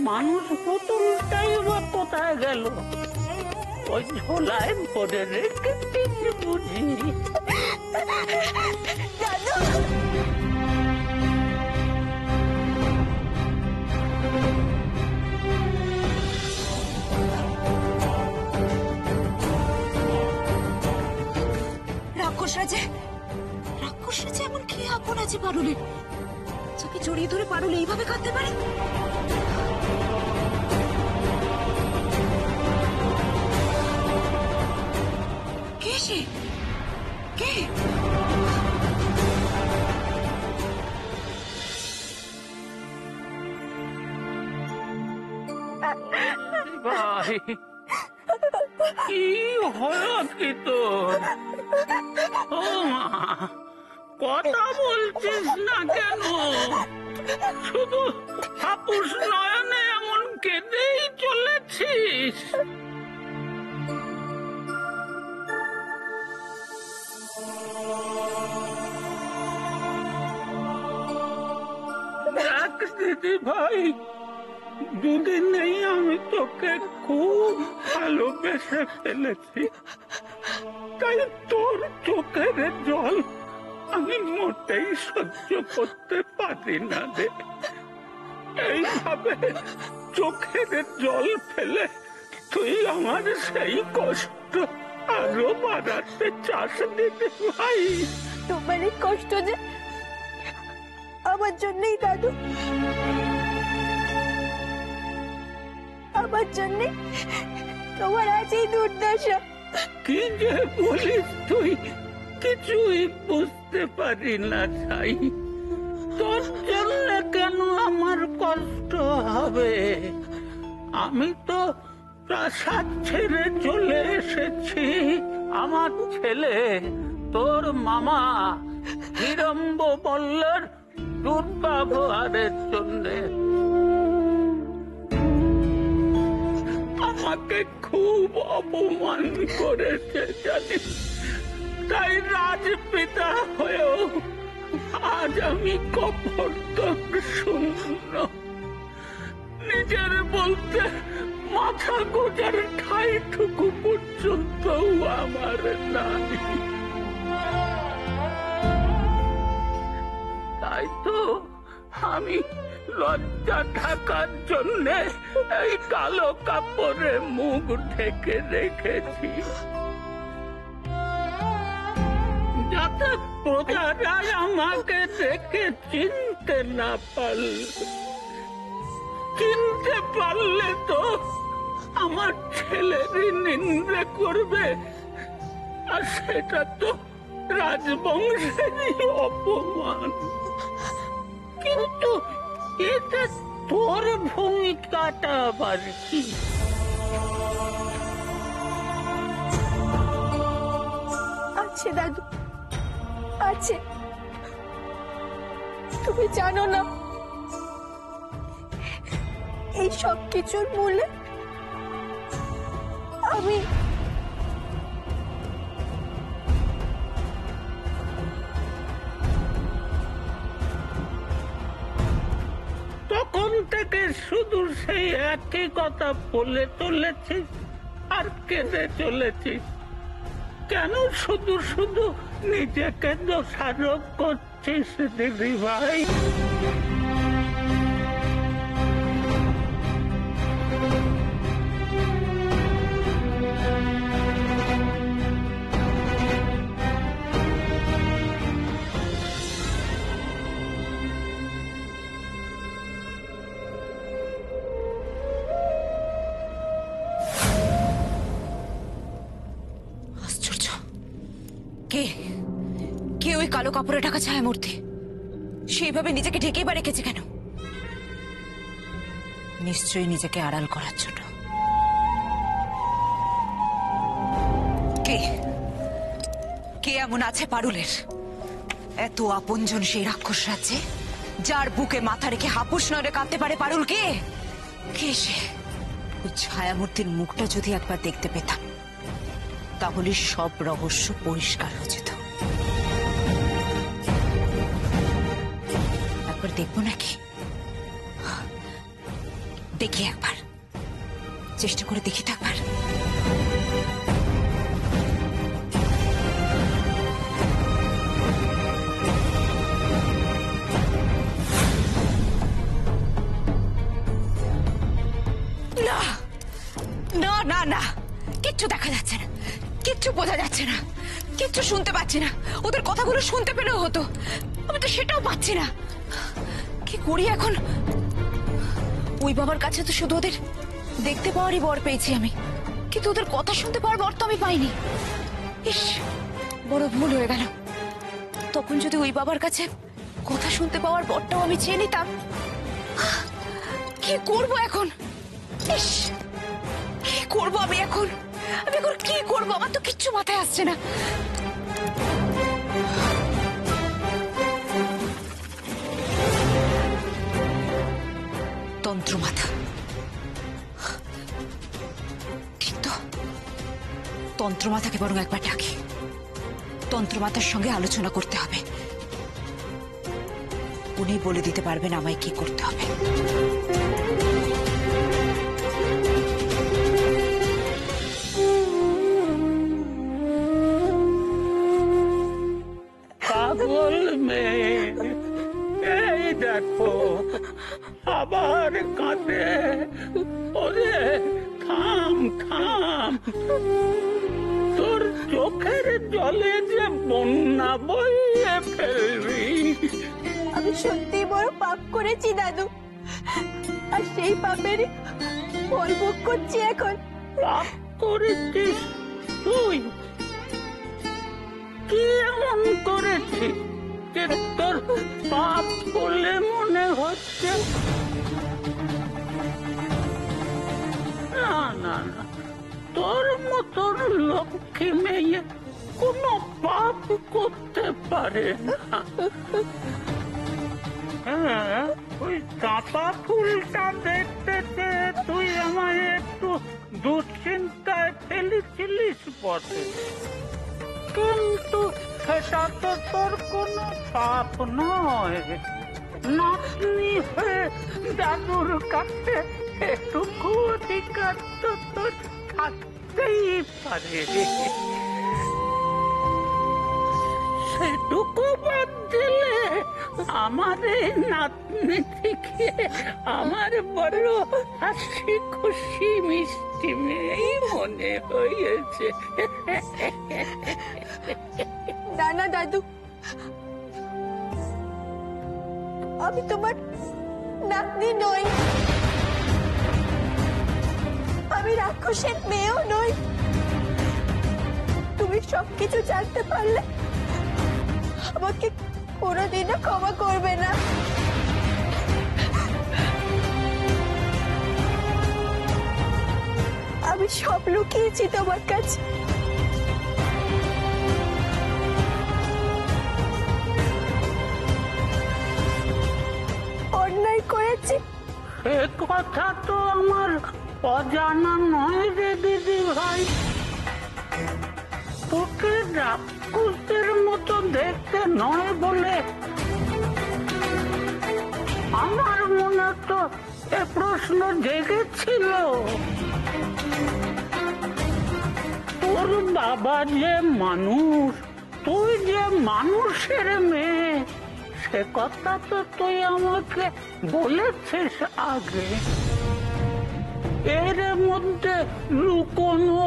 মানুষ পুতুলটাই বা কোথায় গেল? ওই ঝোলায় ভরে রেখেছিস বুঝি? রাক্ষসরাজে এমন কি আপন আছে পারুলের, যাকে জড়িয়ে ধরে পারুল এইভাবে কাঁদতে পারে? কে সে? কে? ভাই, কি হলো কি তোর? ও মা, কথা বলছিস না কেন? শুধু হাপুস নয়নে এমন কেঁদেই চলেছিস? দেখ দিদি ভাই, দুদিনেই আমি তোকে খুব ভালোবেসে ফেলেছি, তাই তোর চোখের জল আমি মোটেই সহ্য করতে পারি না রে। এইভাবে চোখের জল ফেলে তুই আমার সেই কষ্ট আরো বাড়াতে চাস দিদি ভাই? তোমার এই কষ্ট যে আমার জন্যই দাদু, আমার জন্য তোমার আজ এই দুর্দশা। কি যে বলিস তুই, কিছুই বুঝতে পারি না ছাই। তোর জন্য কেন আমার কষ্ট হবে? আমি তো প্রাসাদ ছেড়ে চলে এসেছি আমার ছেলে তোর মামা হিরম্ব বল্লর দুর্ব্যবহারের জন্যে। আমাকে খুব অপমান করেছে জানিস, তাই রাজপিতা হয়েও আজ আমি কপর্দক শূন্য। নিজের বলতে মাথা গোজার ঠাইটুকু পর্যন্ত আমার নাই। তাই তো আমি লজ্জা ঢাকার জন্য এই কালো কাপড়ে মুখ ঢেকে রেখেছি, যাতে প্রজারা আমাকে দেখে চিনতে না পারলে। চিনতে পারলে তো আমার ছেলেরই নিন্দে করবে, আর সেটা তো রাজবংশেরই অপমান। কিন্তু এতে তোর ভূমিকাটা আবার কি? আছে দাদু, আছে। তুমি জানো না, এই সব কিছুর মূলে আমি। তখন থেকে শুধু সেই একই কথা বলে চলেছিস আর কেঁদে চলেছিস। কেন শুধু শুধু নিজেকে দোষারোপ করছিস দিদি ভাই? কে কে ওই কালো কাপড়ে ঢাকা ছায়ামূর্তি? সেইভাবে নিজেকে ঢেকেই বা রেখেছে কেন? নিশ্চয়ই নিজেকে আড়াল করার জন্য। কে কে এমন আছে পারুলের এত আপনজন সেই রাক্ষস রাজ্যে, যার বুকে মাথা রেখে হাপুস নড়ে কাঁদতে পারে পারুল? কে কে সে? ওই ছায়ামূর্তির মুখটা যদি একবার দেখতে পেতাম, তাহলে সব রহস্য পরিষ্কার হয়ে যেত। একবার দেখবো নাকি? দেখি একবার, চেষ্টা করে দেখি তো একবার। না না না না, কিচ্ছু দেখা যাচ্ছে না, কিচ্ছু বোঝা যাচ্ছে না, কিচ্ছু শুনতে পাচ্ছি না। ওদের কথাগুলো শুনতে পেলেও হতো, আমি তো সেটাও পাচ্ছি না। কি করি এখন? ওই বাবার কাছে তো শুধু ওদের দেখতে পাওয়ারই বর পেয়েছি আমি, কিন্তু ওদের কথা শুনতে পাওয়ার বর তো আমি পাইনি। ইস, বড় ভুল হয়ে গেল। তখন যদি ওই বাবার কাছে কথা শুনতে পাওয়ার বরটাও আমি চেয়ে নিতাম। কি করব এখন? ইস, কি করব আমি এখন? আমি এখন কি করব? আমার তো কিচ্ছু মাথায় আসছে না। তন্ত্রমাতা, ঠিক তো, তন্ত্রমাতাকে বরং একবার ডাকি। তন্ত্রমাতার সঙ্গে আলোচনা করতে হবে, উনি বলে দিতে পারবেন আমায় কি করতে হবে। পাগল মেয়ে, এই দেখো আবার কাঁদে। ওরে থাম থাম, তোর চোখের জলে যে বন্যা বইয়ে ফেলবি। আমি সত্যি বড় পাপ করেছি দাদু, আর সেই পাপের ফল ভোগ করছি এখন। পাপ করেছিস তুই? কি এমন করেছিস যে তোর পাপ বলে মনে হচ্ছে? না না না, তোর মতন লক্ষ্মী মেয়ে কোনো পাপ করতে পারে না। হ্যাঁ, ওই চাঁপা ফুলটা দেখতে চেয়ে তুই আমায় একটু দুশ্চিন্তায় ফেলেছিলিস বটে, কিন্তু সেটা তো তোর কোনো পাপ নয়। নাতনি হয়ে দাদুর কাছে এটুকু অধিকার তো তোর থাকতেই পারে। সেটুকু বাদ দিলে আমার এই নাতনিটিকে আমার বড় হাসি খুশি মিষ্টি মেয়েই মনে হয়েছে। না না দাদু, আমি তোমার নাতনি নই, আমি রাক্ষসের মেয়েও নই। তুমি সবকিছু জানতে পারলে আমাকে কোনোদিনও ক্ষমা করবে না। আমি সব লুকিয়েছি তোমার কাছে। অন্যায় করেছি, এ কথা তো আমার অজানা নয় রে দিদি ভাই। তোকে রাক্ষসের মতো দেখতে নয় বলে আমার মনে তো এ প্রশ্ন জেগেছিল। তোর বাবা যে মানুষ, তুই যে মানুষের মেয়ে, সে কথা তো তুই আমাকে বলেছিস আগে। এর মধ্যে লুকোনো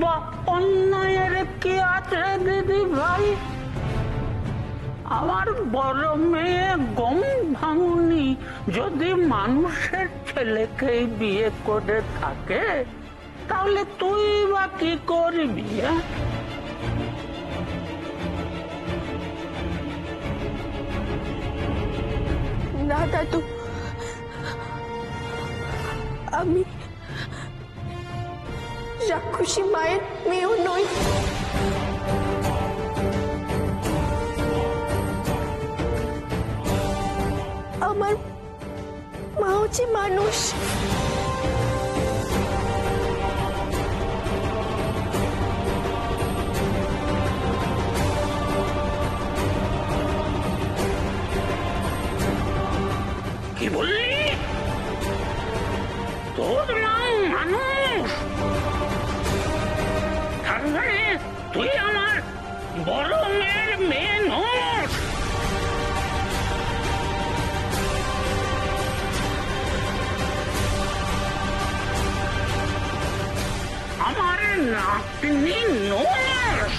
বা অন্যায়ের কি আছে দিদি ভাই? আমার বড় মেয়ে গম ভাঙুনি যদি মানুষের ছেলেকেই বিয়ে করে থাকে, তাহলে তুই বা কি করবি? না দাদু, আমি রাক্ষসী মায়ের মেয়েও নই। আমার মা হচ্ছে মানুষ। কি বললি? মানুষ? তার মানে তুই আমার বড় মেয়ের মেয়ে নস? আমার নাতনি নস?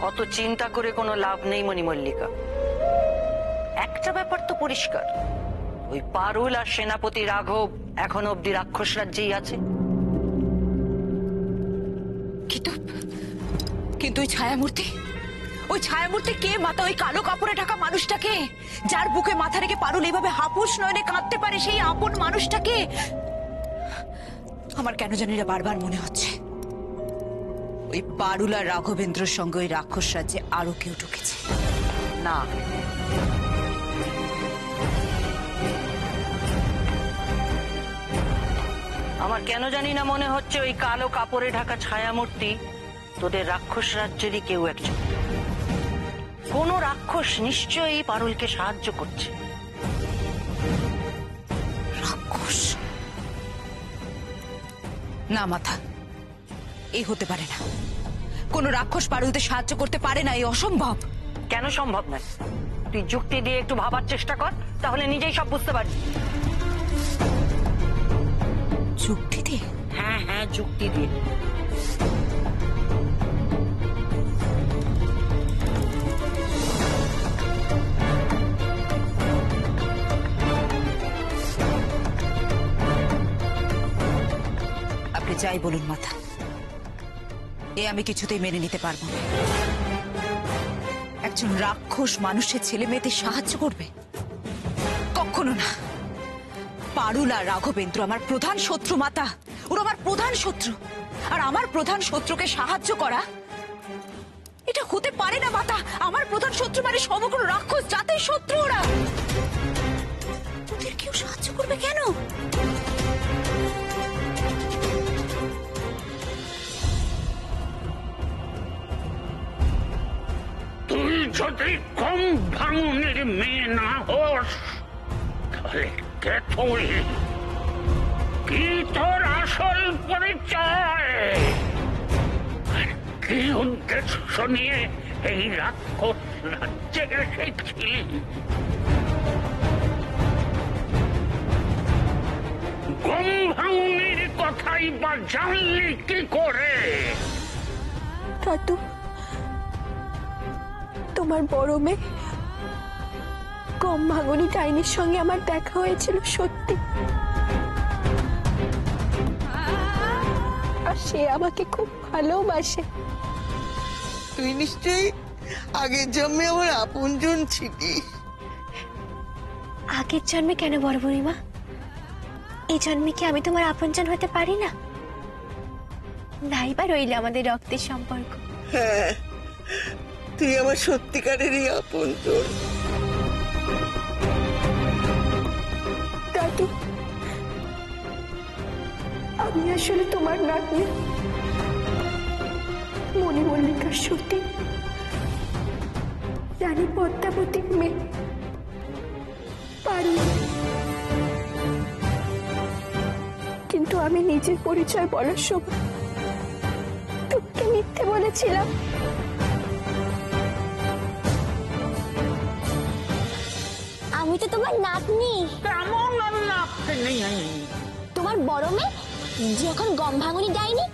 অত চিন্তা করে কোনো লাভ নেই মণিমল্লিকা। একটা ব্যাপার তো পরিষ্কার, ওই পারুল আর সেনাপতি রাঘব এখন অব্দি রাক্ষস রাজ্যেই আছে। কিন্তু কিন্তু ওই ছায়ামূর্তি কে মাতা? ওই কালো কাপড়ে ঢাকা মানুষটাকে, যার বুকে মাথা রেখে পারুল এইভাবে হাপুস নয়নে কাঁদতে পারে, সেই আপন মানুষটাকে আমার কেন জানি না বারবার মনে হচ্ছে ওই পারুল আর রাঘবেন্দ্রর সঙ্গে ওই রাক্ষস রাজ্যে আরো কেউ ঢুকেছে। না, আমার কেন জানি না মনে হচ্ছে ওই কালো কাপড়ে ঢাকা ছায়ামূর্তি তোদের রাক্ষস রাজ্যেরই কেউ একজন। কোন রাক্ষস নিশ্চয়ই পারুলকে সাহায্য করছে। রাক্ষস? না মাথা, এই হতে পারে না। কোন রাক্ষস পারুলতে সাহায্য করতে পারে না, এই অসম্ভব। কেন সম্ভব নয়? তুই যুক্তি দিয়ে একটু ভাবার চেষ্টা কর, তাহলে নিজেই সব বুঝতে পারবি। যুক্তি দিয়ে? হ্যাঁ হ্যাঁ, যুক্তি দিয়ে। আপনি যাই বলুন মাথা, এ আমি কিছুতেই মেনে নিতে পারবো না। একজন রাক্ষস মানুষের ছেলে মেয়েদের সাহায্য করবে? কখনো না। পারুল আর রাঘবেন্দ্র আমার প্রধান শত্রু মাতা, ওরা আমার প্রধান শত্রু। আর আমার প্রধান শত্রুকে সাহায্য করা এটা হতে পারে না মাতা। আমার প্রধান শত্রু মানে সমগ্র রাক্ষস জাতির শত্রু ওরা। ওদের কেউ সাহায্য করবে কেন? তুই যদি কম ভাঙনের মেয়ে না হোস, তাহলে কে তুই? কি তোর আসল পরিচয়? আর কি উদ্দেশ্য নিয়ে এই রাক্ষস রাজ্যে এসেছিলি? গম ভাঙনের কথাই বা জানলি কি করে? দাদু, তোমার বড় মেয়ে গম ভাঙনি ডাইনির সঙ্গে আমার দেখা হয়েছিল সত্যি, আর সে আমাকে খুব ভালোবাসে। তুই নিশ্চয়ই আগের জন্মে আমার আপনজন ছিলি। আগের জন্মে কেন বড় বুড়িমা? এই জন্মে কি আমি তোমার আপনজন হতে পারি না? নাই বা রইল আমাদের রক্তের সম্পর্ক। হ্যাঁ, তুই আমার সত্যিকারেরই আপনজন। দাদু, আমি আসলে তোমার নাতনি মণিমল্লিকার সতী, রানী পদ্মাবতীর মেয়ে পারুল। কিন্তু আমি নিজের পরিচয় বলার সময় তোকে মিথ্যে বলেছিলাম। আমি তো তোমার নাতনি। কেমন নাতনি? তোমার বড় মেয়ে যে এখন গম ভাঙনি যায়নি,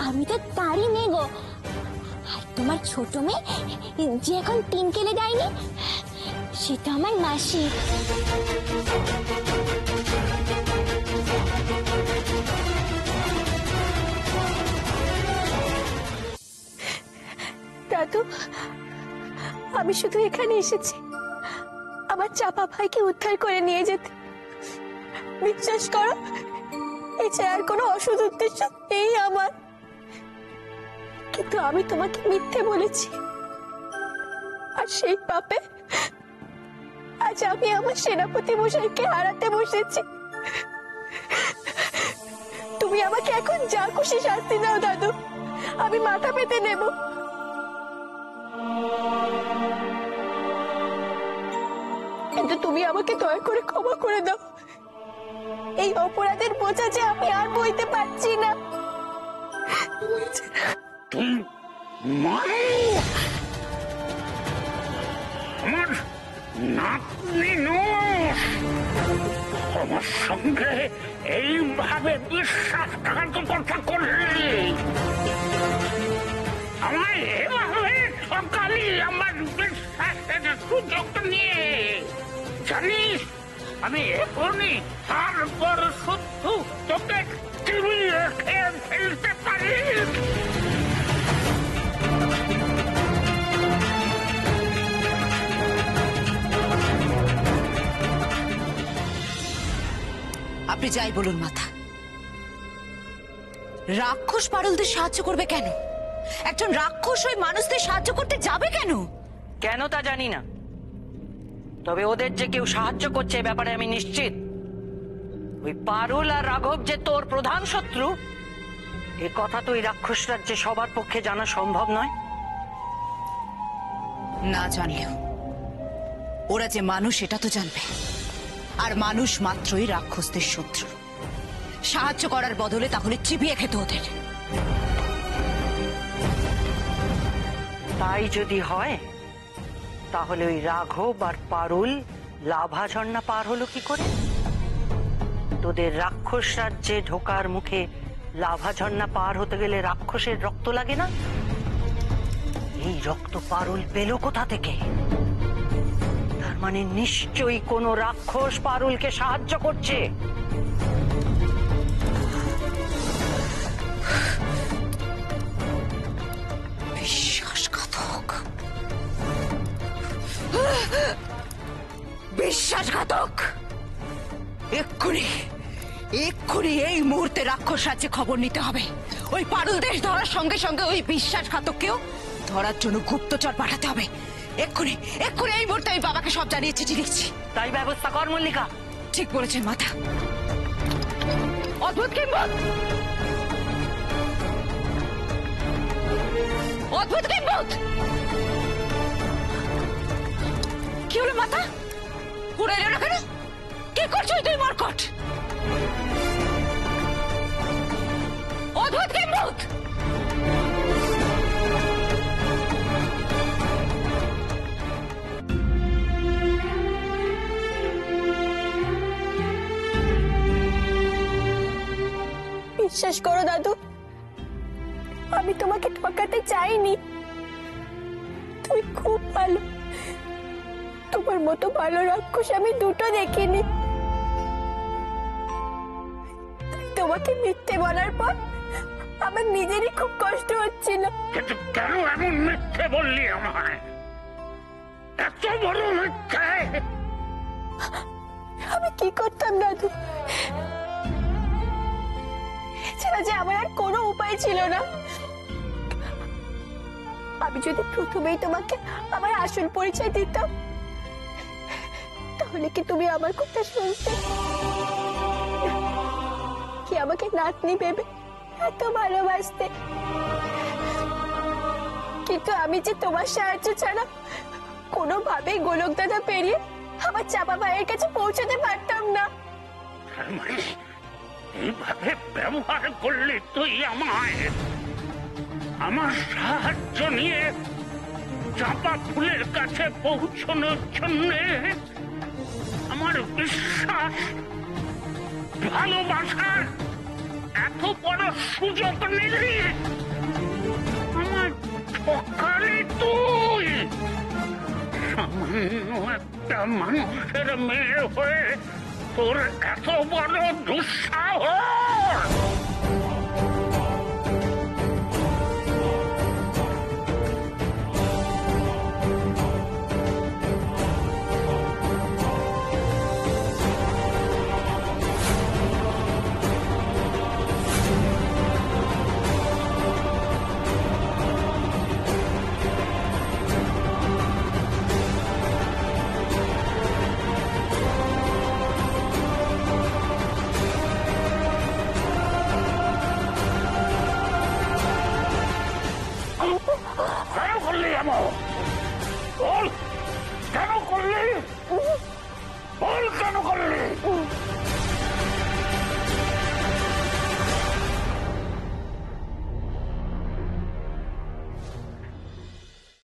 আমি তো তারই মেয়ে গো। আর তোমার ছোট মেয়ে যে এখন তিন কেলে যায়নি, সেটা আমার মাসি। দাদু, আমি শুধু এখানে এসেছি আমার চাপা ভাইকে উদ্ধার করে নিয়ে যেতে। বিশ্বাস করো, এছাড়া আর কোনো অসৎ উদ্দেশ্য নেই আমার। কিন্তু আমি তোমাকে মিথ্যে বলেছি, আর সেই পাপে আজ আজ আমি আমার সেনাপতি মশাইকে হারাতে বসেছি। তুমি আমাকে এখন যা খুশি শাস্তি দাও দাদু, আমি মাথা পেতে নেব। কিন্তু তুমি আমাকে দয়া করে ক্ষমা করে দাও। এই অপরাধের বোঝা যে আমি আর বইতে পারছি না। তুই আমার নাতনি নস, আমার সঙ্গে এইভাবে বিশ্বাসঘাতকতা করলি, আমায় এভাবে সকালে আমার বিশ্বাসের সুযোগ নিয়ে, জানিস আমি এখনই তারপর শুদ্ধ তোকে চিবিয়ে খেয়ে ফেলতে পারি। আপনি যাই বলুন মাথা, রাক্ষস পারুলদের সাহায্য করবে কেন? একজন রাক্ষস ওই মানুষদের সাহায্য করতে যাবে কেন? কেন তা জানি না, তবে ওদের যে কেউ সাহায্য করছে এ ব্যাপারে আমি নিশ্চিত। ওই পারুল আর রাঘব যে তোর প্রধান শত্রু, এ কথা তো ওই রাক্ষস রাজ্যে সবার পক্ষে জানা সম্ভব নয়। না জানলেও ওরা যে মানুষ এটা তো জানবে, আর মানুষ মাত্রই রাক্ষসদের শত্রু। সাহায্য করার বদলে তাহলে চিবিয়ে খেত ওদের। তাই যদি হয় তাহলে ওই রাঘব আর পারুল লাভা ঝর্ণা পার হলো কি করে? তোদের রাক্ষস রাজ্যে ঢোকার মুখে লাভা ঝর্ণা পার হতে গেলে রাক্ষসের রক্ত লাগে না? এই রক্ত পারুল পেল কোথা থেকে? তার মানে নিশ্চয়ই কোনো রাক্ষস পারুলকে সাহায্য করছে। বিশ্বাসঘাতক, বিশ্বাসঘাতক! এক্ষুনি এক্ষুনি এই মুহূর্তে রাক্ষস রাজ্যে খবর নিতে হবে। ওই পারুলদের ধরার সঙ্গে সঙ্গে ওই বিশ্বাসঘাতককেও ধরার জন্য গুপ্তচর পাঠাতে হবে। এক্ষুনি এক্ষুনি এই মুহূর্তে আমি বাবাকে সব জানিয়ে চিঠি লিখছি। তাই ব্যবস্থা কর মল্লিকা। ঠিক বলেছেন মাথা। অদ্ভুত কিম্বদ, অদ্ভুত কিম্বদ! কি হলো মাথা? উড়ে এলো না কেন? কি করছো তুই মরকট? অদ্ভুত কিম্বদ! বিশ্বাস করো দাদু, আমি তোমাকে ঠকাতে চাইনি। তুমি খুব ভালো, তোমার মতো ভালো রাক্ষস আমি দুটো দেখিনি। তোমাকে মিথ্যে বলার পর আমার নিজেরই খুব কষ্ট হচ্ছিল। কিন্তু কেন এমন মিথ্যে বললি আমায়? এত বড় মিথ্যে! আমি কি করতাম দাদু? এছাড়া যে আমার আর কোনো উপায় ছিল না। আমি যদি প্রথমেই তোমাকে আমার আসল পরিচয় দিতাম, তাহলে কি তুমি আমার কথা শুনতে, কি আমাকে নাতনি ভেবে এত ভালোবাসতে? কিন্তু আমি যে তোমার সাহায্য ছাড়া কোনোভাবেই গোলক দাদা পেরিয়ে আমার চাপা ভাইয়ের কাছে পৌঁছাতে পারতাম না। এইভাবে ব্যবহার করলি তুই আমায়? আমার সাহায্য নিয়ে চাপা ফুলের কাছে পৌঁছানোর জন্য আমার বিশ্বাস, ভালোবাসার এত বড় সুযোগ নিলি? আমার ঠকালি তুই? সামান্য একটা মানুষের মেয়ে হয়ে তোর এত বড় দুঃসাহস! কেন করলি এমন? বল কেন করলি? বল কেন করলি?